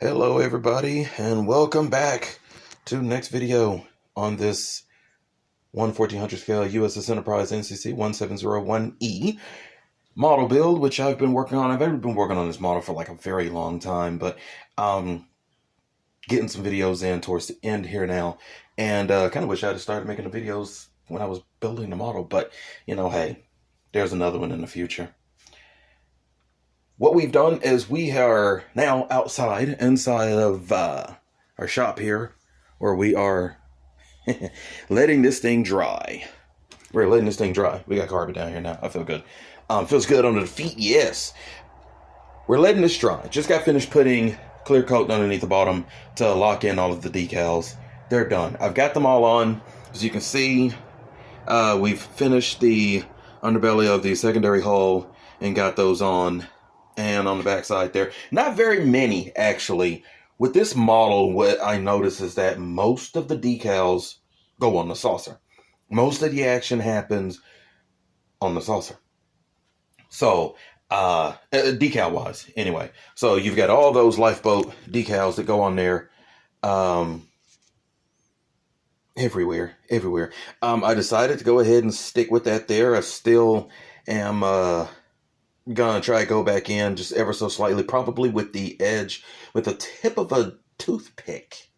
Hello everybody and welcome back to the next video on this 1/1400 scale USS Enterprise NCC 1701E model build, which I've been working on. I've been working on this model for like a very long time, but getting some videos in towards the end here now, and kind of wish I had started making the videos when I was building the model, but hey, there's another one in the future. What we've done is we are now inside of our shop here, where we are letting this thing dry. We're letting this thing dry. We got carpet down here now. I feel good. Feels good under the feet, yes. We're letting this dry. Just got finished putting clear coat underneath the bottom to lock in all of the decals. They're done. I've got them all on. As you can see, we've finished the underbelly of the secondary hull and got those on. And on the back side there, not very many actually. With this model, what I notice is that most of the decals go on the saucer. Most of the action happens on the saucer. So, decal wise, anyway. So you've got all those lifeboat decals that go on there, everywhere. I decided to go ahead and stick with that there. I still am, gonna try to go back in just ever so slightly, probably with the edge, with the tip of a toothpick,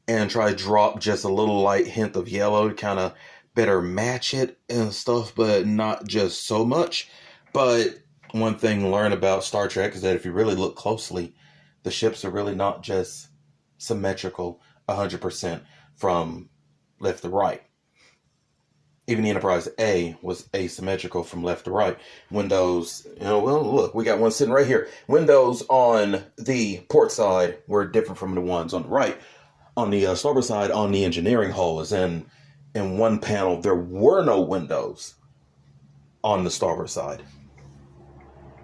and try to drop just a little light hint of yellow to kind of better match it and stuff, but not just so much. But one thing to learn about Star Trek is that if you really look closely, the ships are really not just symmetrical 100% from left to right. Even the Enterprise-A was asymmetrical from left to right. Windows, well, look, we got one sitting right here. Windows on the port side were different from the ones on the right. On the starboard side, on the engineering hull, is in one panel, there were no windows on the starboard side.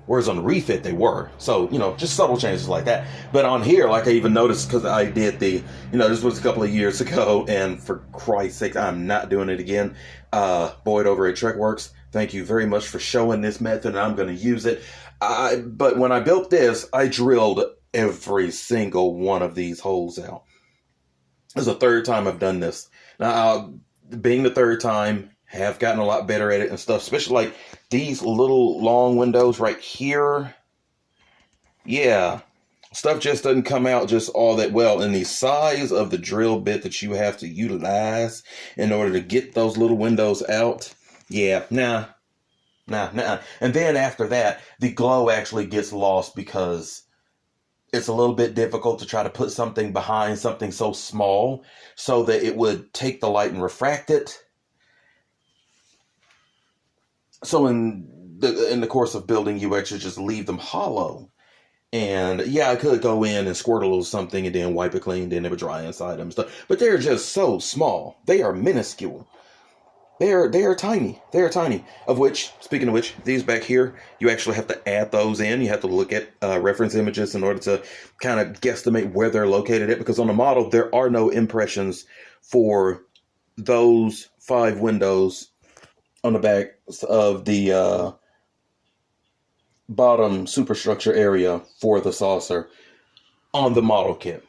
Whereas on the refit, they were. So, just subtle changes like that. But on here, like I even noticed, because I did this was a couple of years ago, and for Christ's sake, I'm not doing it again. Boyd over at TrekWorks, thank you very much for showing this method, and I'm going to use it. But when I built this, I drilled every single one of these holes out. This is the third time I've done this. Now, being the third time, have gotten a lot better at it and stuff, especially like these little long windows right here. Yeah, stuff just doesn't come out just all that well. And the size of the drill bit that you have to utilize in order to get those little windows out, yeah, nah. And then after that, the glow actually gets lost because it's a little bit difficult to try to put something behind something so small so that it would take the light and refract it. So in the course of building, you actually just leave them hollow. And yeah, I could go in and squirt a little something and then wipe it clean, then it would dry inside them and stuff. But they're just so small. They are minuscule. They are tiny. They are tiny. Speaking of which, these back here, you actually have to add those in. You have to look at reference images in order to kind of guesstimate where they're located at. Because on the model, there are no impressions for those 5 windows on the back of the bottom superstructure area for the saucer on the model kit.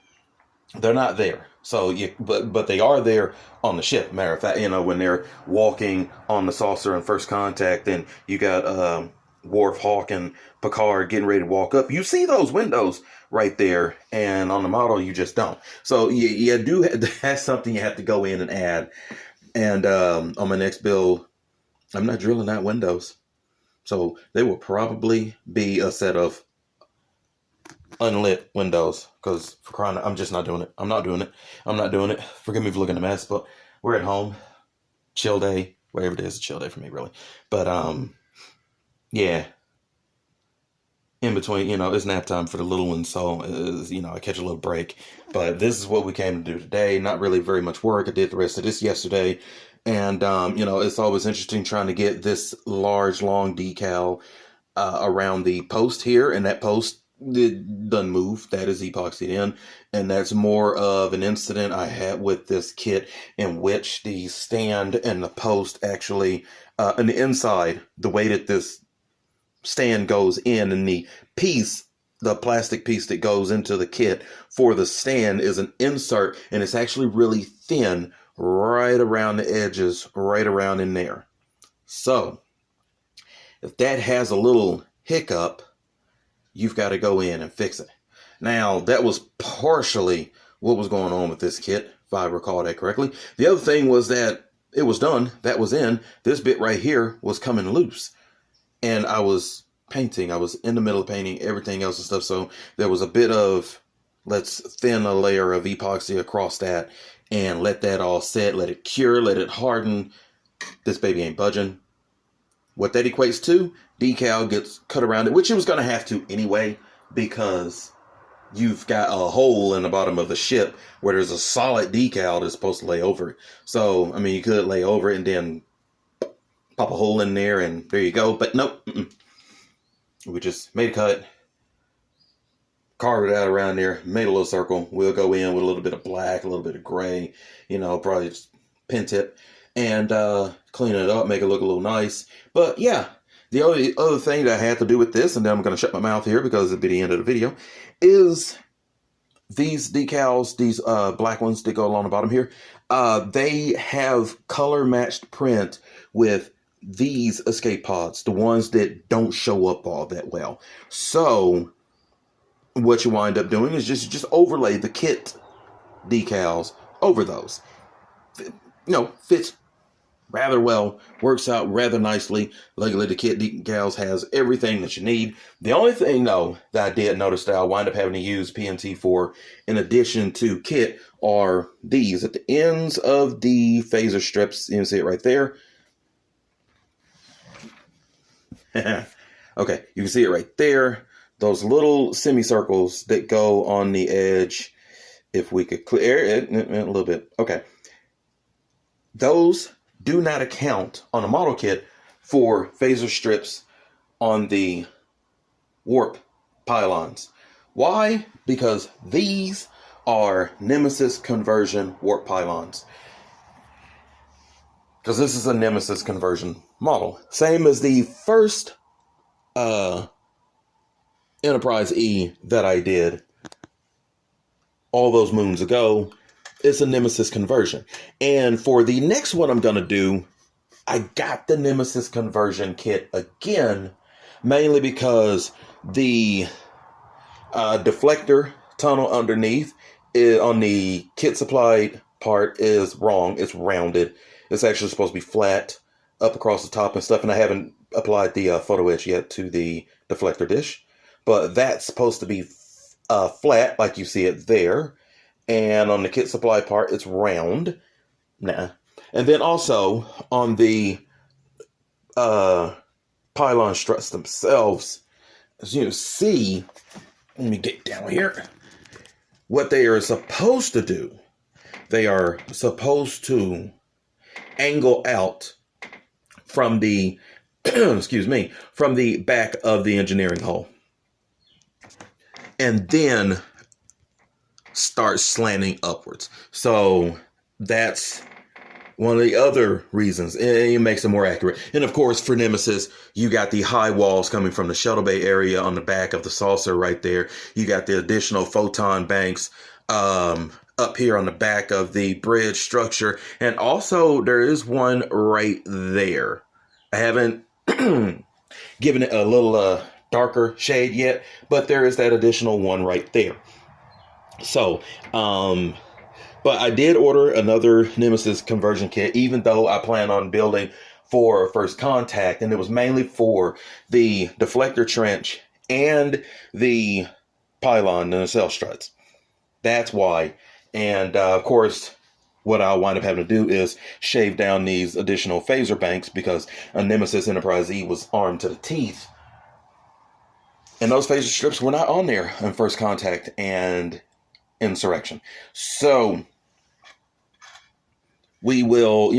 They're not there. So, but they are there on the ship. Matter of fact, when they're walking on the saucer in first contact, and you got Worf, Hawk, and Picard getting ready to walk up. You see those windows right there, and on the model, you just don't. So, that's something you have to go in and add. And on my next build, I'm not drilling out windows. So they will probably be a set of unlit windows. Because for crying out, I'm just not doing it. I'm not doing it. Forgive me for looking a mess, but we're at home. Chill day. Whatever it is, a chill day for me, really. But, yeah. In between, it's nap time for the little ones. So, I catch a little break. But this is what we came to do today. Not really very much work. I did the rest of this yesterday. And, it's always interesting trying to get this large, long decal around the post here. And that post doesn't move. That is epoxied in. And that's more of an incident I had with this kit in which the stand and the post actually, on the inside, the way that this stand goes in and the piece the plastic piece that goes into the kit for the stand is an insert, and it's actually really thin right around the edges, right around in there. So if that has a little hiccup, you've got to go in and fix it. Now, that was partially what was going on with this kit, if I recall that correctly. The other thing was that it was done, that was in. This bit right here was coming loose. And I was painting. I was in the middle of painting everything else and stuff. So there was a bit of, let's thin a layer of epoxy across that and let that all set, let it cure, let it harden. This baby ain't budging. What that equates to, decal gets cut around it, which it was going to have to anyway, because you've got a hole in the bottom of the ship where there's a solid decal that's supposed to lay over it. So, I mean, you could lay over it and then pop a hole in there and there you go. But nope. We just made a cut, carved it out around there, made a little circle. We'll go in with a little bit of black, a little bit of gray, probably just pen tip, and clean it up, make it look a little nice. But yeah, the only other thing that I had to do with this, and then I'm going to shut my mouth here because it'll be the end of the video, is these decals, these black ones that go along the bottom here, they have color matched print with these escape pods, the ones that don't show up all that well. So what you wind up doing is just overlay the kit decals over those. Fits rather well, works out rather nicely. Luckily, the kit decals has everything that you need. The only thing, though, that I did notice that I wind up having to use PNT for, in addition to kit, are these at the ends of the phaser strips. You can see it right there. Okay, you can see it right there. Those little semicircles that go on the edge. If we could clear it a little bit. Okay. Those do not account on a model kit for phaser strips on the warp pylons. Why? Because these are Nemesis conversion warp pylons. Because this is a Nemesis conversion model. Same as the first Enterprise-E that I did all those moons ago. It's a Nemesis conversion. And for the next one I'm going to do, I got the Nemesis conversion kit again, mainly because the deflector tunnel underneath on the kit supplied part is wrong. It's rounded. It's actually supposed to be flat up across the top and stuff. And I haven't applied the photo etch yet to the deflector dish. But that's supposed to be flat like you see it there. And on the kit supply part, it's round. Nah. And then also on the pylon struts themselves, as you see, let me get down here. What they are supposed to do, they are supposed to angle out from the, excuse me, from the back of the engineering hull. And then start slanting upwards. So that's one of the other reasons. It makes it more accurate. And of course, for Nemesis, you got the high walls coming from the shuttle bay area on the back of the saucer right there. You got the additional photon banks up here on the back of the bridge structure. And also there is one right there. I haven't given it a little darker shade yet, but there is that additional one right there. So, but I did order another Nemesis conversion kit, even though I plan on building for First Contact, and it was mainly for the deflector trench and the pylon and the cell struts. That's why. And of course, what I'll wind up having to do is shave down these additional phaser banks because a Nemesis Enterprise-E was armed to the teeth. And those phaser strips were not on there in First Contact and Insurrection. So we will,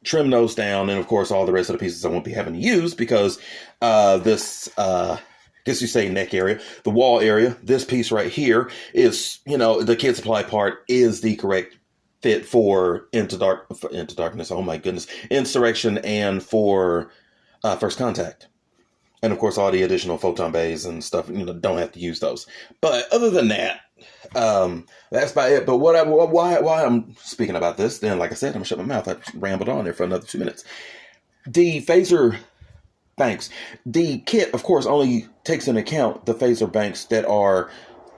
trim those down. And of course, all the rest of the pieces I won't be having to use because this, I guess you say neck area, the wall area, this piece right here is, the kit supply part is the correct fit for Into Darkness. Oh my goodness. Insurrection and for First Contact. And of course, all the additional photon bays and stuff, don't have to use those. But other than that, that's about it. But why I'm speaking about this, then, like I said, I'm gonna shut my mouth. I rambled on there for another 2 minutes. The phaser banks. The kit, of course, only takes into account the phaser banks that are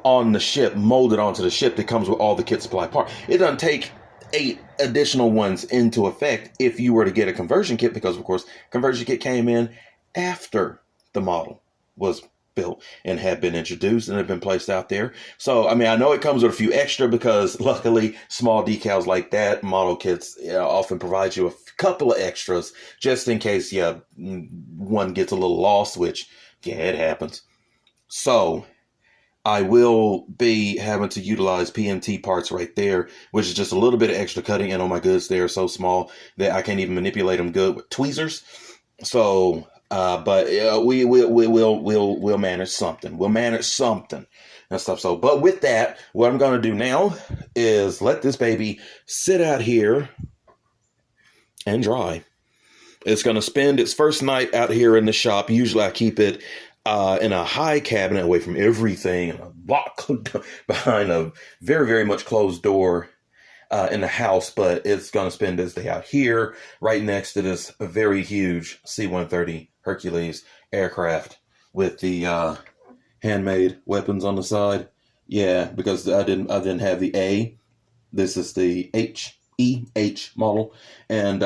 on the ship, molded onto the ship that comes with all the kit supply part. It doesn't take 8 additional ones into effect if you were to get a conversion kit, because, of course, conversion kit came in after the model was built and had been introduced and had been placed out there. So, I mean, I know it comes with a few extra because luckily small decals like that, model kits often provide you a couple of extras just in case one gets a little lost, which, it happens. So, I will be having to utilize PMT parts right there, which is just a little bit of extra cutting. And oh my goodness, they are so small that I can't even manipulate them good with tweezers. So, but we'll manage something. We'll manage something and stuff. So, but with that, what I'm going to do now is let this baby sit out here and dry. It's going to spend its first night out here in the shop. Usually I keep it in a high cabinet away from everything, and a lock behind a very, very much closed door in the house. But it's going to spend this day out here right next to this very huge C-130 Hercules aircraft with the handmade weapons on the side. Yeah, because I didn't have the A. This is the HEH model, and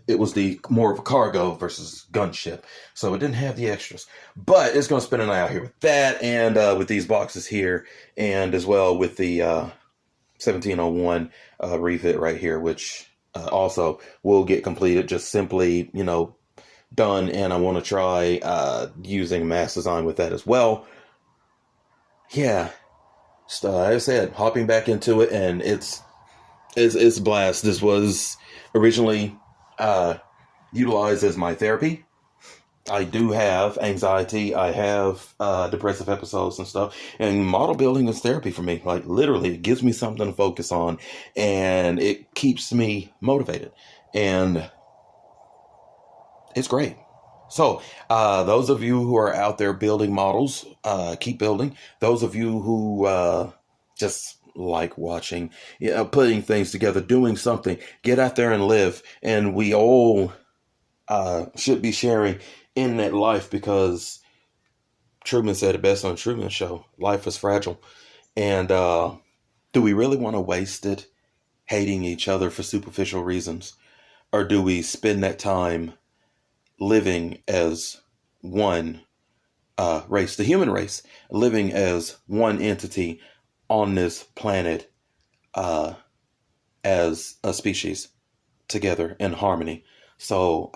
it was the more of a cargo versus gunship, so it didn't have the extras. But it's going to spend an night out here with that, and with these boxes here, and as well with the 1701 refit right here, which also will get completed, just simply done. And I want to try using mass design with that as well. Yeah, so, like I said, hopping back into it, and it's a blast. This was originally utilized as my therapy. I do have anxiety. I have depressive episodes and stuff. And model building is therapy for me. Like, literally, it gives me something to focus on. And it keeps me motivated. And it's great. So, those of you who are out there building models, keep building. Those of you who just like watching, putting things together, doing something, get out there and live. And we all should be sharing in that life, because Truman said it best on Truman Show: life is fragile. And do we really want to waste it hating each other for superficial reasons? Or do we spend that time living as one race, the human race, living as one entity on this planet as a species together in harmony? So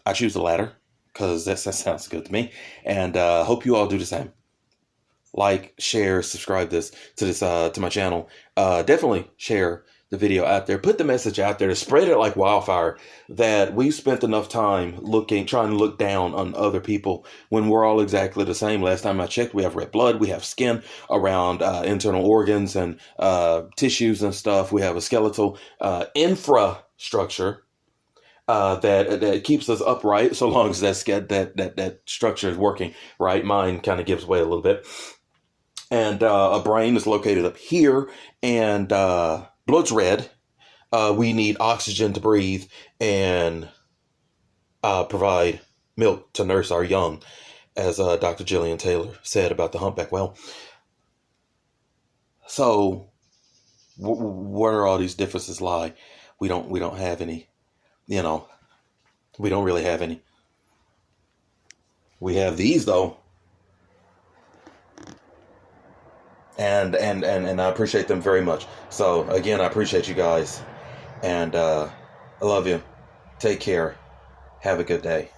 I choose the latter, because that sounds good to me. And hope you all do the same. Like, share, subscribe to my channel. Definitely share the video out there. Put the message out there to spread it like wildfire, that we've spent enough time trying to look down on other people when we're all exactly the same. Last time I checked, we have red blood, we have skin around internal organs and tissues and stuff. We have a skeletal infrastructure that keeps us upright, so long as that structure is working right. Mine kind of gives way a little bit. And a brain is located up here, and blood's red. We need oxygen to breathe and provide milk to nurse our young, as Dr. Jillian Taylor said about the humpback whale. So where are all these differences lie? We don't have any. We don't really have any. We have these, though. And I appreciate them very much. So again, I appreciate you guys. And I love you. Take care. Have a good day.